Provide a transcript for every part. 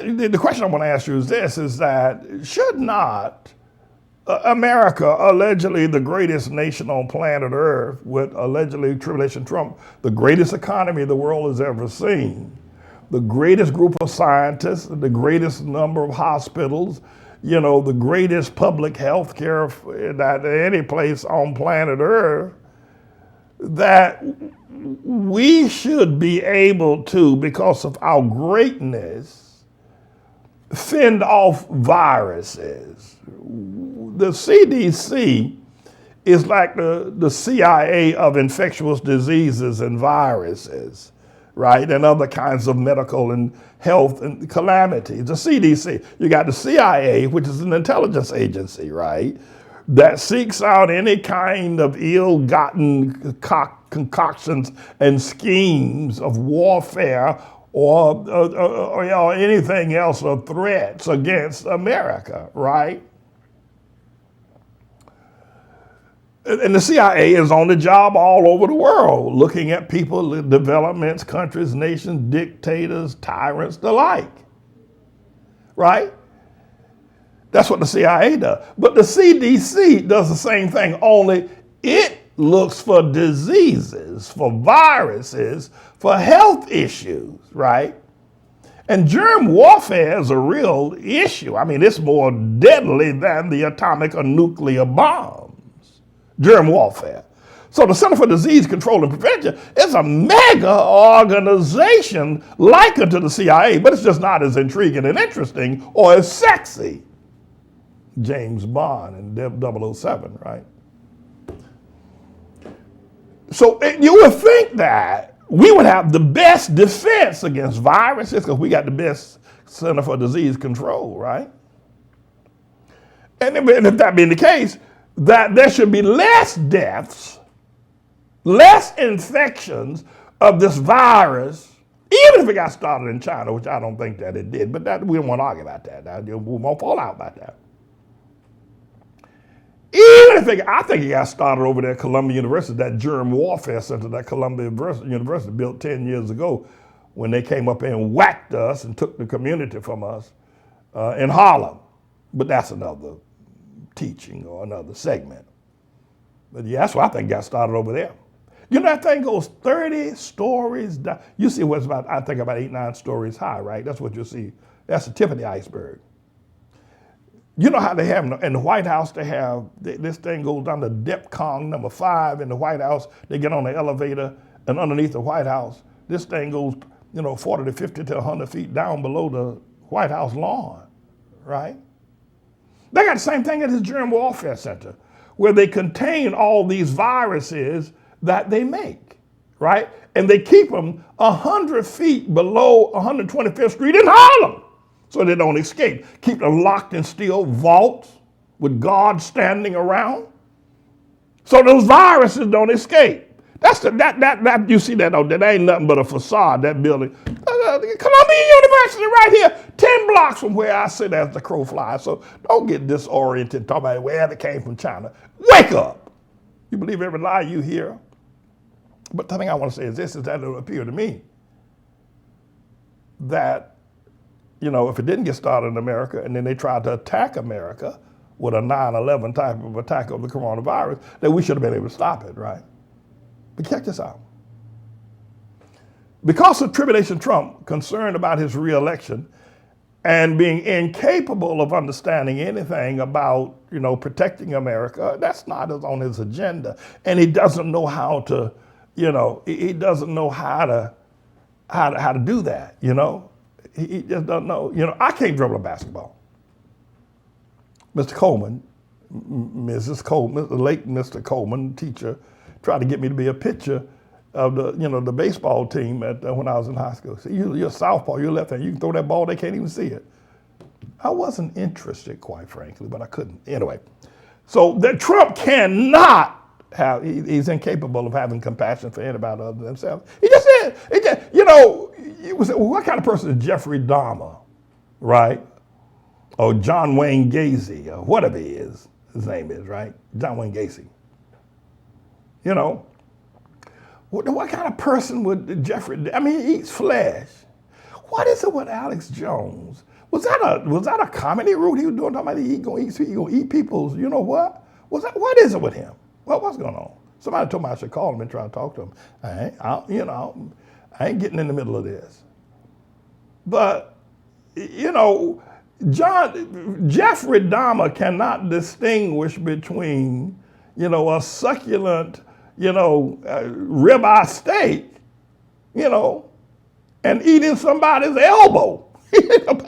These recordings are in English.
the question I want to ask you is this, is that should not America, allegedly the greatest nation on planet Earth, with allegedly Tribulation Trump, the greatest economy the world has ever seen, the greatest group of scientists, the greatest number of hospitals, the greatest public health care that any place on planet Earth, that we should be able to, because of our greatness, fend off viruses. The CDC is like the CIA of infectious diseases and viruses, right? And other kinds of medical and health and calamities. The CDC, you got the CIA, which is an intelligence agency, right? That seeks out any kind of ill-gotten concoctions and schemes of warfare or anything else, or threats against America, right? And the CIA is on the job all over the world, looking at people, developments, countries, nations, dictators, tyrants, the like, right? That's what the CIA does. But the CDC does the same thing, only it looks for diseases, for viruses, for health issues, right? And germ warfare is a real issue. I mean, it's more deadly than the atomic or nuclear bombs. Germ warfare. So the Center for Disease Control and Prevention is a mega organization likened to the CIA, but it's just not as intriguing and interesting or as sexy. James Bond and 007, right? So you would think that we would have the best defense against viruses because we got the best Center for Disease Control, right? And if that being the case, that there should be less deaths, less infections of this virus, even if it got started in China, which I don't think that it did, but that we don't want to argue about that. We won't fall out about that. Even if I think it got started over there at Columbia University, that germ warfare center that Columbia University built 10 years ago when they came up and whacked us and took the community from us in Harlem. But that's another teaching or another segment. But yeah, that's what I think got started over there. That thing goes 30 stories down. You see what's about, I think about 8-9 stories high, right? That's what you'll see. That's the tip of the iceberg. You know how they have in the White House, they have, this thing goes down to DEFCON number 5 in the White House. They get on the elevator, and underneath the White House, this thing goes, 40 to 50 to 100 feet down below the White House lawn, right? They got the same thing at this germ warfare center, where they contain all these viruses that they make, right? And they keep them 100 feet below 125th Street in Harlem, so they don't escape. Keep them locked in steel vaults with guards standing around, so those viruses don't escape. That's that you see that ain't nothing but a facade, that building. Columbia University right here, 10 blocks from where I sit as the crow flies. So don't get disoriented talking about where it came from China. Wake up. You believe every lie you hear. But the thing I want to say is this, is that it would appear to me that, if it didn't get started in America and then they tried to attack America with a 9/11 type of attack of the coronavirus, that we should have been able to stop it, right? But check this out. Because of Tribulation Trump, concerned about his reelection and being incapable of understanding anything about, protecting America, that's not on his agenda. And he doesn't know how to, he doesn't know how to do that, He just doesn't know. I can't dribble a basketball. Mr. Coleman, Mrs. Coleman, the late Mr. Coleman, teacher, tried to get me to be a pitcher of the baseball team when I was in high school. So you're a southpaw, you're left hand, you can throw that ball, they can't even see it. I wasn't interested, quite frankly, but I couldn't. Anyway, so that Trump cannot have, he's incapable of having compassion for anybody other than himself. He just said, what kind of person is Jeffrey Dahmer, right? Or John Wayne Gacy, or whatever his name is, right? John Wayne Gacy. What kind of person would Jeffrey, he eats flesh. What is it with Alex Jones? Was that a comedy route he was doing? Talking about he gonna eat people's, you know what? What is it with him? What's going on? Somebody told me I should call him and try to talk to him. I ain't getting in the middle of this. But, Jeffrey Dahmer cannot distinguish between, a succulent, ribeye steak, and eating somebody's elbow. He don't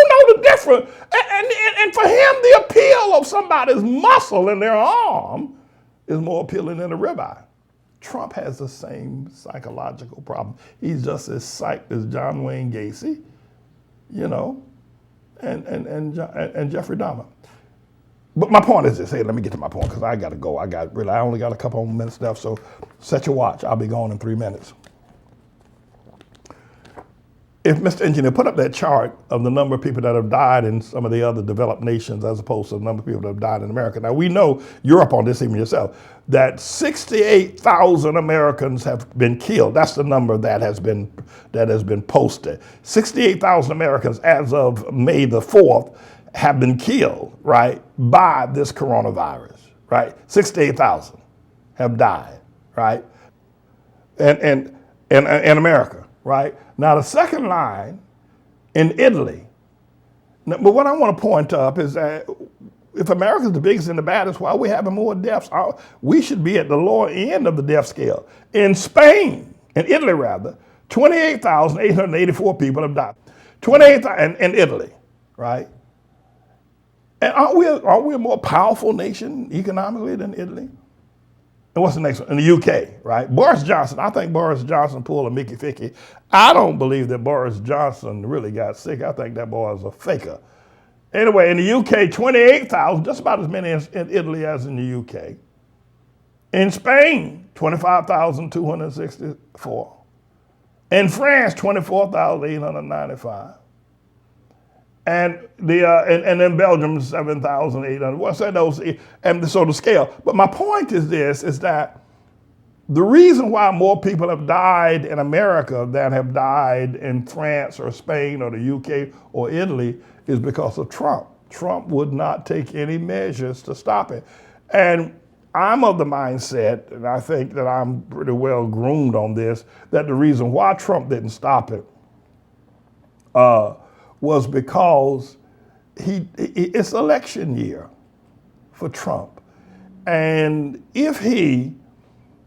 know the difference. And for him, the appeal of somebody's muscle in their arm is more appealing than a ribeye. Trump has the same psychological problem. He's just as psyched as John Wayne Gacy, and Jeffrey Dahmer. But my point is this. Hey, let me get to my point because I got to go. I only got a couple of minutes left, so set your watch. I'll be gone in 3 minutes. If Mr. Engineer put up that chart of the number of people that have died in some of the other developed nations as opposed to the number of people that have died in America. Now we know, you're up on this even yourself, that 68,000 Americans have been killed. That's the number that has been posted. 68,000 Americans as of May the 4th have been killed, right, by this coronavirus, right? 68,000 have died, right? And America, right? Now the second line in Italy, but what I want to point up is that if America's the biggest and the baddest, why are we having more deaths? We should be at the lower end of the death scale. In Spain, in Italy rather, 28,884 people have died. 28,000 in Italy, right? And aren't we a more powerful nation economically than Italy? And what's the next one? In the UK, right? Boris Johnson. I think Boris Johnson pulled a Mickey Ficky. I don't believe that Boris Johnson really got sick. I think that boy is a faker. Anyway, in the UK, 28,000, just about as many in Italy as in the UK. In Spain, 25,264. In France, 24,895. And in Belgium, 7,800. Well, so those, and so the scale. But my point is this: is that the reason why more people have died in America than have died in France or Spain or the UK or Italy is because of Trump. Trump would not take any measures to stop it, and I'm of the mindset, and I think that I'm pretty well groomed on this, that the reason why Trump didn't stop it was because it's election year for Trump. And if he,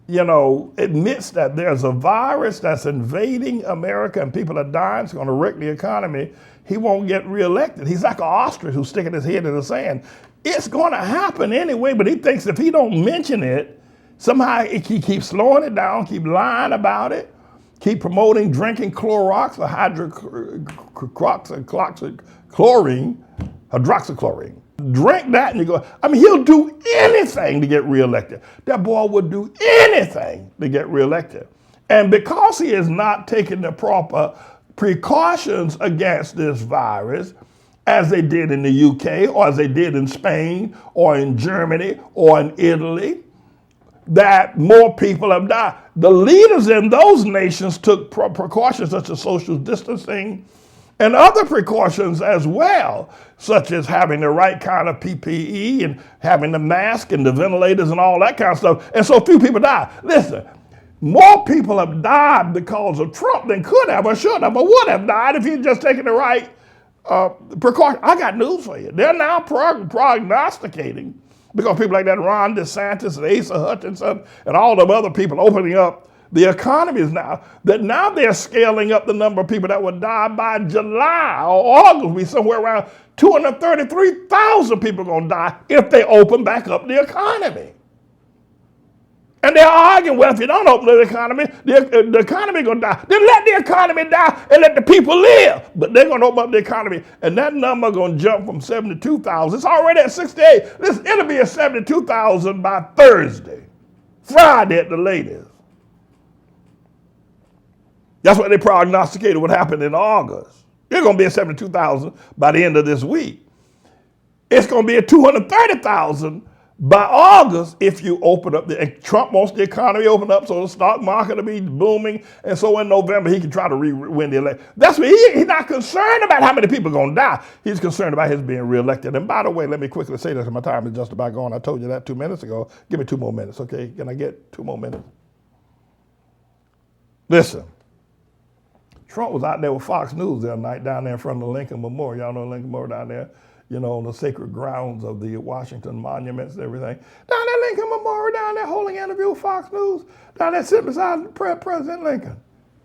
admits that there's a virus that's invading America and people are dying, it's going to wreck the economy, he won't get reelected. He's like an ostrich who's sticking his head in the sand. It's going to happen anyway, but he thinks if he don't mention it, somehow he keeps slowing it down, keep lying about it, keep promoting drinking Clorox or hydroxychloroquine. Drink that and you go, he'll do anything to get reelected. That boy would do anything to get reelected. And because he is not taking the proper precautions against this virus, as they did in the UK or as they did in Spain or in Germany or in Italy, that more people have died. The leaders in those nations took precautions such as social distancing and other precautions as well, such as having the right kind of PPE and having the mask and the ventilators and all that kind of stuff. And so few people died. Listen, more people have died because of Trump than could have or should have or would have died if he'd just taken the right precaution. I got news for you. They're now prognosticating, because people like that, Ron DeSantis and Asa Hutchinson and all the other people opening up the economies now, that now they're scaling up the number of people that would die by July or August. We'll be somewhere around 233,000 people going to die if they open back up the economy. And they're arguing, well, if you don't open the economy, the economy going to die. Then let the economy die and let the people live. But they're going to open up the economy, and that number going to jump from 72,000. It's already at 68. Listen, it'll be at 72,000 by Thursday, Friday at the latest. That's what they prognosticated would happen in August. It's going to be at 72,000 by the end of this week. It's going to be at 230,000 By August, if you open up, and Trump wants the economy open up so the stock market will be booming, and so in November he can try to win the election. That's what he's not concerned about how many people are going to die. He's concerned about his being reelected. And by the way, let me quickly say this, my time is just about gone. I told you that 2 minutes ago. Give me 2 more minutes, okay? Can I get 2 more minutes? Listen, Trump was out there with Fox News the other night down there in front of the Lincoln Memorial. Y'all know Lincoln Memorial down there, you know, on the sacred grounds of the Washington monuments and everything. Down there, Lincoln Memorial, down there holding an interview with Fox News, down there sitting beside President Lincoln.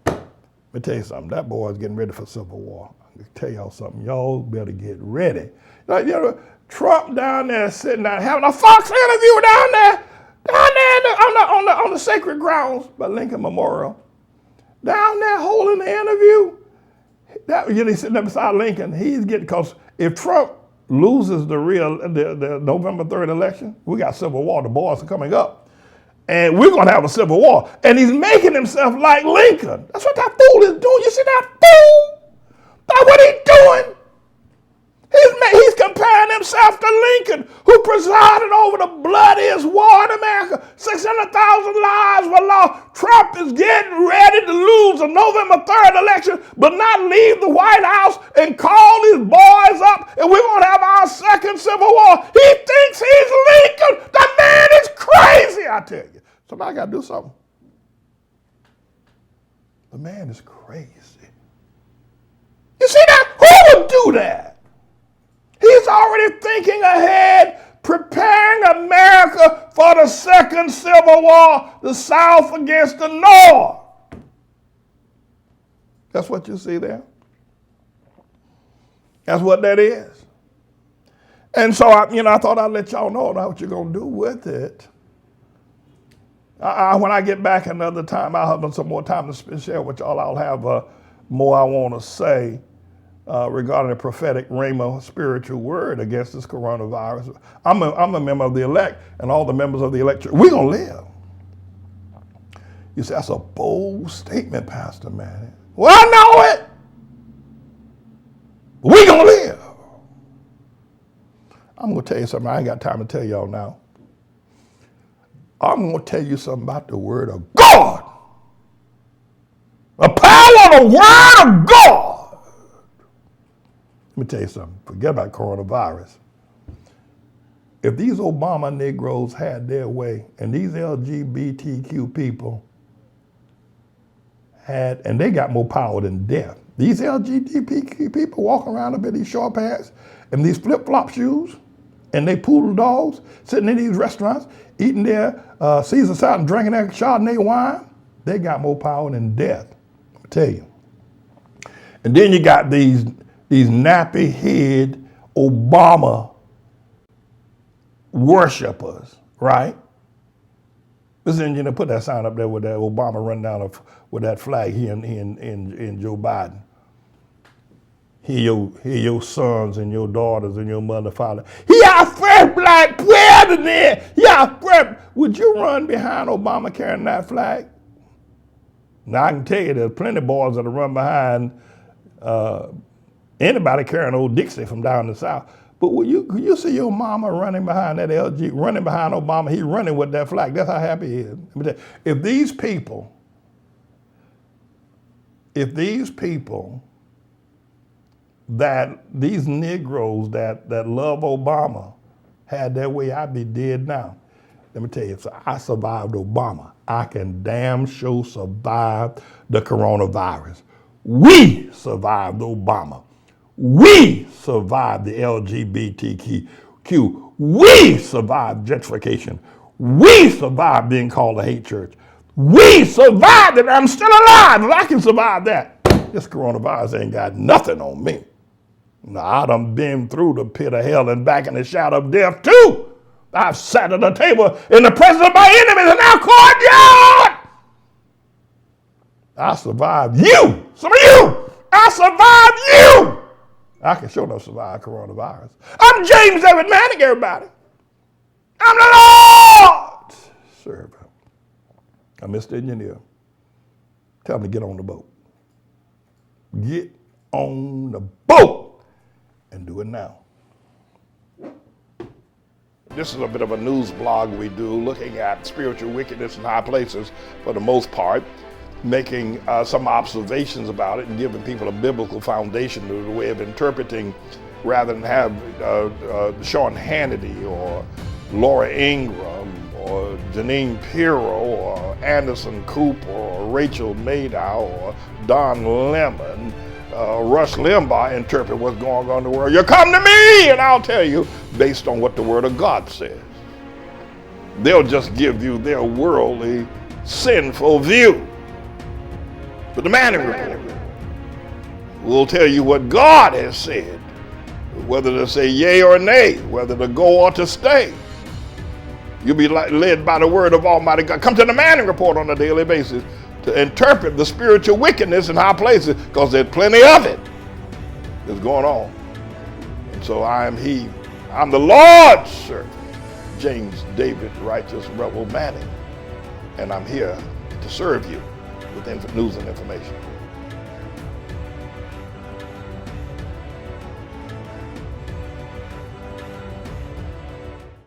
Let me tell you something, that boy is getting ready for civil war. I'm going to tell y'all something, y'all better get ready. Like, you know, Trump down there sitting down having a Fox interview down there on the sacred grounds by Lincoln Memorial. Down there holding the interview. He's sitting there beside Lincoln. He's getting, because if Trump loses the November 3rd election, we got civil war. The boys are coming up. And we're going to have a civil war. And he's making himself like Lincoln. That's what that fool is doing. You see that fool? That's what he's doing. He's comparing himself to Lincoln, who presided over the bloodiest war in America. 600,000 lives were lost. Trump is getting ready to lose the November 3rd election, but not leave the White House and call his boys up, and we're going to have our second civil war. He thinks he's Lincoln. The man is crazy, I tell you. Somebody got to do something. The man is crazy. You see that? Who would do that? He's already thinking ahead, preparing America for the second civil war, the South against the North. That's what you see there. That's what that is. And so, I thought I'd let y'all know what you're going to do with it. When I get back another time, I'll have some more time to share with y'all. I'll have more I want to say regarding the prophetic rhema spiritual word against this coronavirus. I'm a member of the elect, and all the members of the elect church, we're going to live. You say, that's a bold statement, Pastor Manny. Well, I know it. We're going to live. I'm going to tell you something I ain't got time to tell y'all now. I'm going to tell you something about the word of God. The power of the word of God. Let me tell you something. Forget about coronavirus. If these Obama Negroes had their way, and these LGBTQ people had, and they got more power than death. These LGBTQ people walking around up in these short pants and these flip-flop shoes, and they poodle dogs sitting in these restaurants eating their Caesar salad and drinking their Chardonnay wine, they got more power than death. Let me tell you. And then you got these nappy-head Obama worshipers, right? Listen, put that sign up there with that Obama run down with that flag here in Joe Biden. Hear your sons and your daughters and your mother, father. He our first black president. He our first. Would you run behind Obama carrying that flag? Now I can tell you there's plenty of boys that'll run behind anybody carrying old Dixie from down the South. But you see your mama running behind that LG, running behind Obama, he's running with that flag. That's how happy he is. If these people these Negroes that love Obama had their way, I'd be dead now. Let me tell you, so I survived Obama. I can damn sure survive the coronavirus. We survived Obama. We survived the LGBTQ. We survived gentrification. We survived being called a hate church. We survived it. I'm still alive. If I can survive that, this coronavirus ain't got nothing on me. Now, I done been through the pit of hell and back in the shadow of death too. I've sat at a table in the presence of my enemies in our courtyard. I survived you. Some of you. I survived you. I can sure enough survive coronavirus. I'm James David Manning, everybody. I'm the Lord servant. I'm Mr. Engineer. Tell me to get on the boat. Get on the boat and do it now. This is a bit of a news blog we do, looking at spiritual wickedness in high places for the most part, making some observations about it and giving people a biblical foundation to the way of interpreting, rather than have Sean Hannity or Laura Ingraham or Janine Pirro or Anderson Cooper or Rachel Maddow or Don Lemon, Rush Limbaugh interpret what's going on in the world. You come to me and I'll tell you based on what the Word of God says. They'll just give you their worldly, sinful view. But the Manning Report will tell you what God has said, whether to say yea or nay, whether to go or to stay. You'll be led by the word of Almighty God. Come to the Manning Report on a daily basis to interpret the spiritual wickedness in high places, because there's plenty of it that's going on. And so I'm the Lord's servant, James David Righteous Rebel Manning, and I'm here to serve you with news and information.